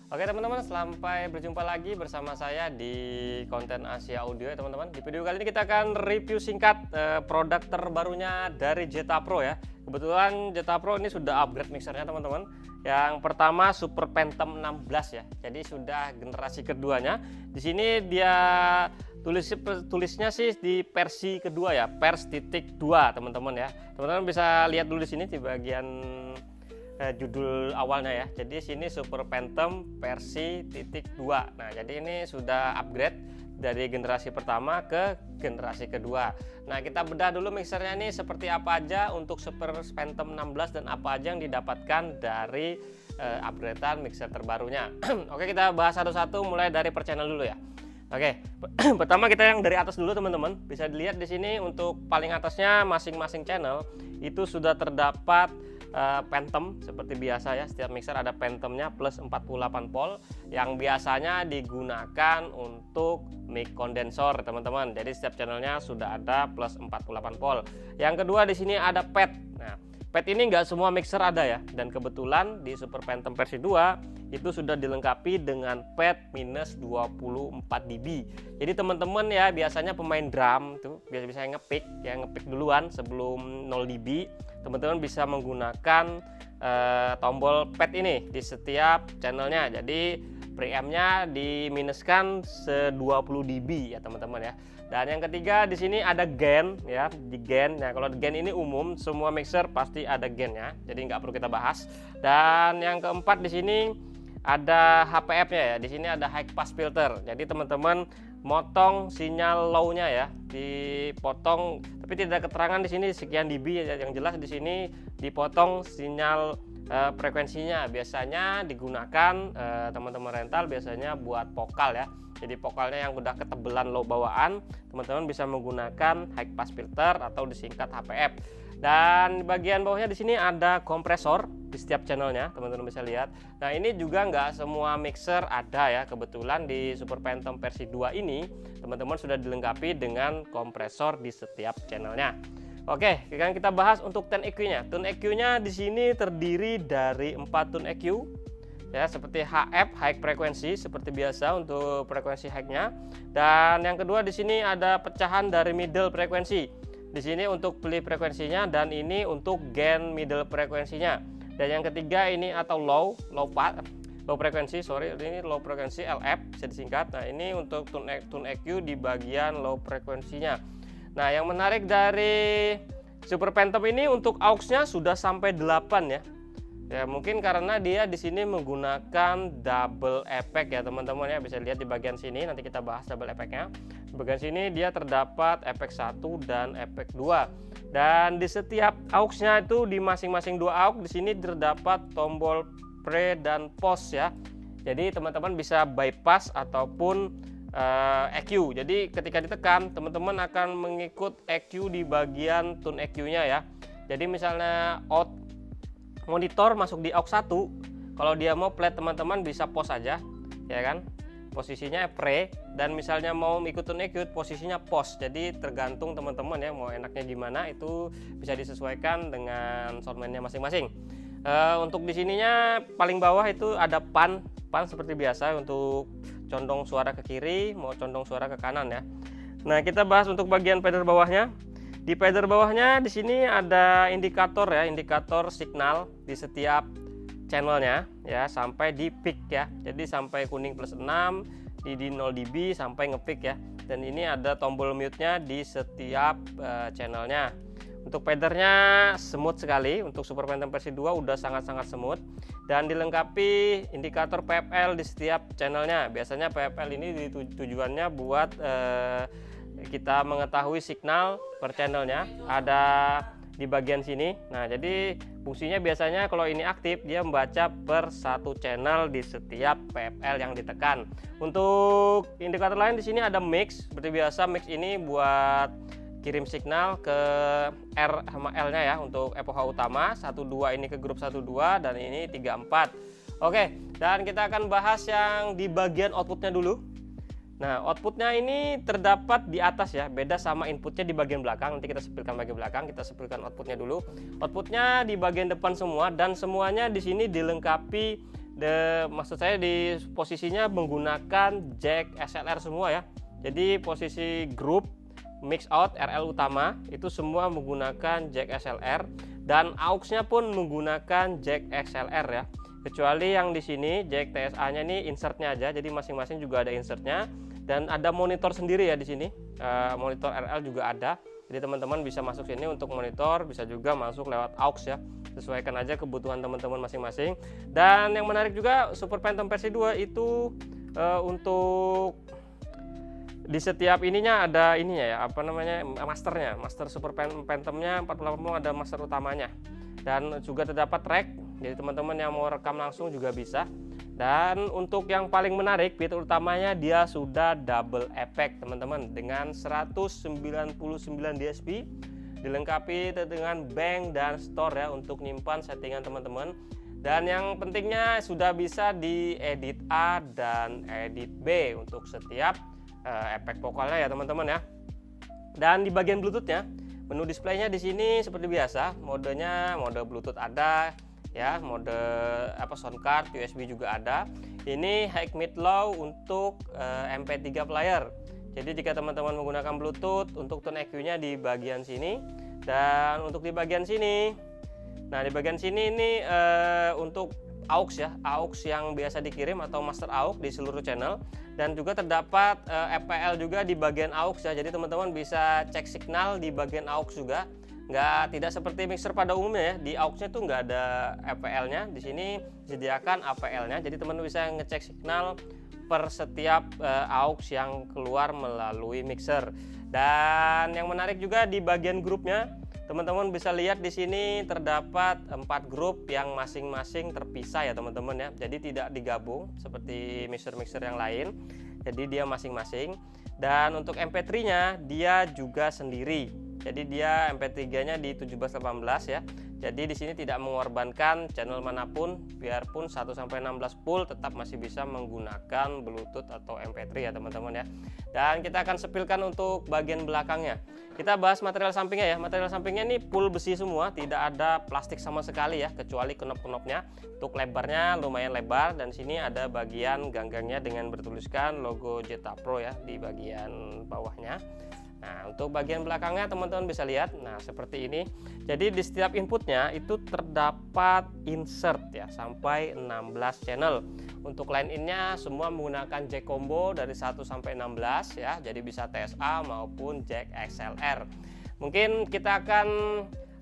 Oke teman-teman, sampai berjumpa lagi bersama saya di konten Asia Audio ya teman-teman. Di video kali ini kita akan review singkat produk terbarunya dari Jeta Pro ya. Kebetulan Jeta Pro ini sudah upgrade mixernya teman-teman. Yang pertama Super Phantom 16 ya. Jadi sudah generasi keduanya. Di sini dia tulisnya sih di versi kedua ya, pers.2 teman-teman ya. Teman-teman bisa lihat dulu di sini di bagian judul awalnya ya. Jadi sini Super Phantom versi .2. Nah, jadi ini sudah upgrade dari generasi pertama ke generasi kedua. Nah, kita bedah dulu mixernya ini seperti apa aja untuk Super Phantom 16 dan apa aja yang didapatkan dari upgradean mixer terbarunya. Oke, kita bahas satu-satu mulai dari per channel dulu ya. Oke, pertama kita yang dari atas dulu teman-teman. Bisa dilihat di sini untuk paling atasnya masing-masing channel itu sudah terdapat Phantom seperti biasa ya. Setiap mixer ada Phantomnya plus 48 volt yang biasanya digunakan untuk mic kondensor teman-teman. Jadi setiap channelnya sudah ada plus 48 volt. Yang kedua di sini ada pad. Nah, pad ini nggak semua mixer ada ya, dan kebetulan di Super Phantom versi 2 itu sudah dilengkapi dengan pad minus 24 dB. Jadi teman-teman ya, biasanya pemain drum tuh biasa ngepick duluan sebelum 0 dB. Teman-teman bisa menggunakan tombol pad ini di setiap channelnya. Jadi preampnya diminuskan 20 dB ya teman-teman ya. Dan yang ketiga di sini ada gain ya, di gain. Nah, kalau gain ini umum, semua mixer pasti ada gainnya. Jadi nggak perlu kita bahas. Dan yang keempat di sini ada HPF-nya ya. Di sini ada high pass filter. Jadi teman-teman motong sinyal low-nya ya, dipotong, tapi tidak keterangan di sini sekian dB ya. Yang jelas di sini dipotong sinyal frekuensinya. Biasanya digunakan teman-teman rental biasanya buat vokal ya. Jadi vokalnya yang udah ketebelan low bawaan, teman-teman bisa menggunakan high pass filter atau disingkat HPF. Dan bagian bawahnya di sini ada kompresor di setiap channelnya, teman-teman bisa lihat. Nah, ini juga nggak semua mixer ada ya. Kebetulan di Super Phantom versi 2 ini teman-teman sudah dilengkapi dengan kompresor di setiap channelnya. Oke, sekarang kita bahas untuk tune EQ-nya. Tune EQ-nya di sini terdiri dari 4 tune EQ ya, seperti HF high frequency seperti biasa untuk frekuensi high-nya. Dan yang kedua di sini ada pecahan dari middle frekuensi. Di sini untuk pilih frekuensinya, dan ini untuk gain middle frekuensinya. Dan yang ketiga ini atau low frekuensi, ini low frekuensi LF bisa disingkat. Nah, ini untuk tune EQ di bagian low frekuensinya. Nah, yang menarik dari Super Phantom ini untuk aux-nya sudah sampai 8 ya. Ya, mungkin karena dia di sini menggunakan double effect ya teman-teman ya. Bisa lihat di bagian sini, nanti kita bahas double effect-nya. Di bagian sini dia terdapat efek 1 dan efek 2. Dan di setiap aux-nya itu di masing-masing 2 aux di sini terdapat tombol pre dan post ya. Jadi teman-teman bisa bypass ataupun EQ. Jadi ketika ditekan, teman-teman akan mengikut EQ di bagian tune EQ-nya ya. Jadi misalnya out monitor masuk di aux 1, kalau dia mau flat teman-teman bisa pause aja ya kan, posisinya pre. Dan misalnya mau ikut tune EQ posisinya post. Jadi tergantung teman-teman ya mau enaknya gimana, itu bisa disesuaikan dengan soundman-nya masing-masing. Untuk di sininya paling bawah itu ada pan seperti biasa untuk condong suara ke kiri, mau condong suara ke kanan ya. Nah, kita bahas untuk bagian fader bawahnya. Di fader bawahnya di sini ada indikator ya, indikator signal di setiap channelnya ya, sampai di peak ya. Jadi sampai kuning plus 6, di 0 dB sampai ngepeak ya. Dan ini ada tombol mute-nya di setiap channelnya. Untuk fadernya smooth sekali. Untuk Super Phantom versi 2 udah sangat-sangat smooth, dan dilengkapi indikator PFL di setiap channelnya. Biasanya PFL ini tujuannya buat kita mengetahui signal per channelnya, ada di bagian sini. Nah, jadi fungsinya biasanya kalau ini aktif dia membaca per satu channel di setiap PFL yang ditekan. Untuk indikator lain di sini ada mix seperti biasa. Mix ini buat kirim signal ke R sama L-nya ya, untuk FOH utama 1-2 ini ke grup 1-2, dan ini 3-4. Oke, dan kita akan bahas yang di bagian outputnya dulu. Nah, outputnya ini terdapat di atas ya, beda sama inputnya di bagian belakang. Nanti kita sepilkan bagian belakang, kita sepilkan outputnya dulu. Outputnya di bagian depan semua, dan semuanya di sini dilengkapi maksud saya di posisinya menggunakan jack XLR semua ya. Jadi posisi grup mix out RL utama itu semua menggunakan jack XLR, dan aux-nya pun menggunakan jack XLR ya. Kecuali yang di sini jack TSA-nya ini insertnya aja, jadi masing-masing juga ada insertnya, dan ada monitor sendiri ya di sini. Monitor RL juga ada. Jadi teman-teman bisa masuk sini untuk monitor, bisa juga masuk lewat aux ya. Sesuaikan aja kebutuhan teman-teman masing-masing. Dan yang menarik juga Super Phantom versi 2 itu untuk di setiap ininya ada ininya ya, apa namanya, masternya. Master Super Phantomnya 480 ada master utamanya. Dan juga terdapat rack. Jadi teman-teman yang mau rekam langsung juga bisa. Dan untuk yang paling menarik, fitur utamanya dia sudah double effect teman-teman, dengan 199 DSP, dilengkapi dengan bank dan store ya untuk nyimpan settingan teman-teman. Dan yang pentingnya sudah bisa di edit A dan edit B untuk setiap efek vokalnya ya teman-teman ya. Dan di bagian Bluetoothnya, menu displaynya di sini seperti biasa, modenya mode Bluetooth ada ya, mode sound card, USB juga ada. Ini high mid low untuk MP3 player. Jadi jika teman-teman menggunakan Bluetooth, untuk tone EQ-nya di bagian sini, dan untuk di bagian sini, nah di bagian sini ini untuk aux ya, aux yang biasa dikirim atau master aux di seluruh channel, dan juga terdapat FPL juga di bagian aux ya. Jadi teman-teman bisa cek signal di bagian aux juga. Tidak seperti mixer pada umumnya ya, di aux-nya tuh nggak ada FPL-nya. Di sini disediakan APL-nya, jadi teman-teman bisa ngecek signal per setiap aux yang keluar melalui mixer. Dan yang menarik juga di bagian grupnya, teman-teman bisa lihat di sini terdapat 4 grup yang masing-masing terpisah ya teman-teman ya. Jadi tidak digabung seperti mixer-mixer yang lain. Jadi dia masing-masing. Dan untuk MP3-nya dia juga sendiri. Jadi dia MP3-nya di 1718 ya. Jadi di sini tidak mengorbankan channel manapun, biarpun 1 sampai 16 full tetap masih bisa menggunakan Bluetooth atau MP3 ya teman-teman ya. Dan kita akan sepilkan untuk bagian belakangnya. Kita bahas material sampingnya ya. Material sampingnya ini full besi semua, tidak ada plastik sama sekali ya, kecuali knop-knopnya. Untuk lebarnya lumayan lebar, dan sini ada bagian ganggangnya dengan bertuliskan logo Jeta Pro ya di bagian bawahnya. Nah, untuk bagian belakangnya teman-teman bisa lihat, nah seperti ini. Jadi di setiap inputnya itu terdapat insert ya, sampai 16 channel. Untuk line in-nya semua menggunakan jack combo dari 1 sampai 16 ya, jadi bisa TSA maupun jack XLR. Mungkin kita akan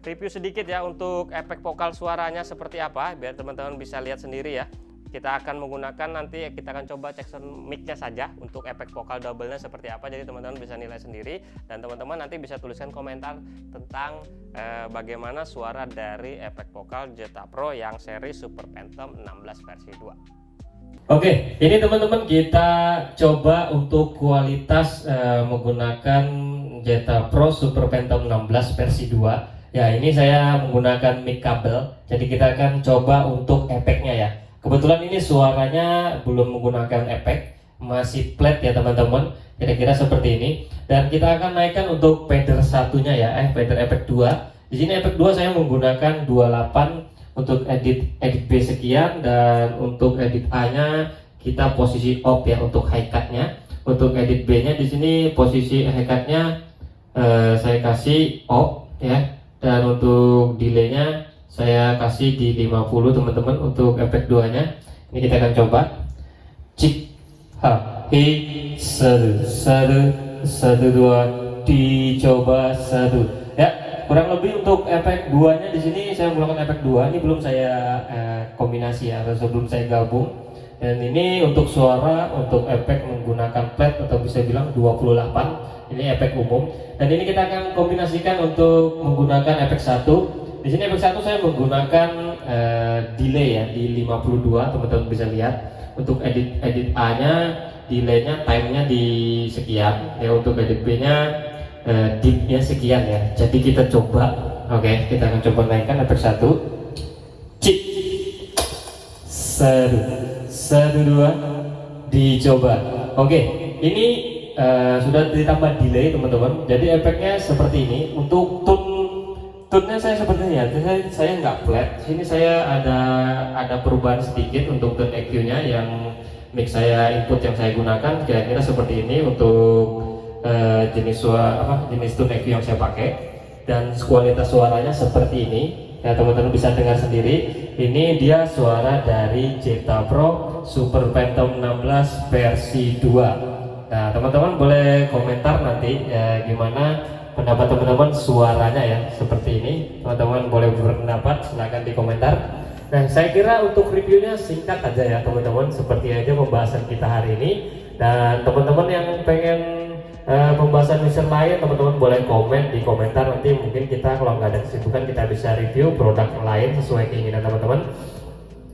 review sedikit ya untuk efek vokal suaranya seperti apa, biar teman-teman bisa lihat sendiri ya. Kita akan menggunakan nanti, kita akan coba cek sound mic-nya saja untuk efek vokal double-nya seperti apa. Jadi teman-teman bisa nilai sendiri, dan teman-teman nanti bisa tuliskan komentar tentang bagaimana suara dari efek vokal Jeta Pro yang seri Super Phantom 16 versi 2. Oke, ini teman-teman kita coba untuk kualitas menggunakan Jeta Pro Super Phantom 16 versi 2. Ya, ini saya menggunakan mic kabel. Jadi kita akan coba untuk efeknya ya. Kebetulan ini suaranya belum menggunakan efek, masih flat ya teman-teman, kira-kira seperti ini. Dan kita akan naikkan untuk fader satunya ya, fader efek 2. Di sini efek 2 saya menggunakan 28 untuk edit B sekian, dan untuk edit A-nya kita posisi off ya untuk high cut-nya. Untuk edit B-nya di sini posisi high cut-nya saya kasih off ya, dan untuk delay-nya saya kasih di 50 teman-teman untuk efek 2 nya. Ini kita akan coba. Cik ha hi satu dua, dicoba satu. Ya, kurang lebih untuk efek 2 nya di sini saya menggunakan efek 2. Ini belum saya kombinasi ya, atau sebelum saya gabung. Dan ini untuk suara, untuk efek menggunakan flat atau bisa bilang 28. Ini efek umum. Dan ini kita akan kombinasikan untuk menggunakan efek 1. Di sini efek 1 saya menggunakan delay ya di 52, teman-teman bisa lihat. Untuk edit A-nya delay-nya, time-nya di sekian ya. Untuk edit B-nya deep-nya sekian ya. Jadi kita coba, oke, kita akan coba naikkan efek 1. Cik satu dua, dicoba. Oke, ini sudah ditambah delay teman-teman. Jadi efeknya seperti ini. Untuk tune-nya saya seperti ya, saya nggak flat. Sini saya ada perubahan sedikit untuk tone EQ-nya, yang mic saya input yang saya gunakan kira-kira seperti ini untuk jenis tone EQ yang saya pakai, dan kualitas suaranya seperti ini. Ya, teman-teman bisa dengar sendiri. Ini dia suara dari Jeta Pro Super Phantom 16 versi 2. Nah, teman-teman boleh komentar nanti ya, gimana pendapat teman-teman suaranya ya, seperti ini. Teman-teman boleh berpendapat, silahkan di komentar. Nah, saya kira untuk reviewnya singkat aja ya teman-teman, seperti aja pembahasan kita hari ini. Dan teman-teman yang pengen pembahasan user lain, teman-teman boleh komen di komentar. Nanti mungkin kita kalau nggak ada kesibukan kita bisa review produk lain sesuai keinginan teman-teman.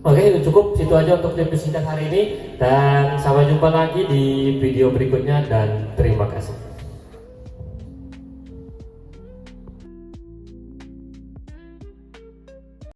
Oke, itu cukup, situ aja untuk review singkat hari ini, dan sampai jumpa lagi di video berikutnya, dan terima kasih.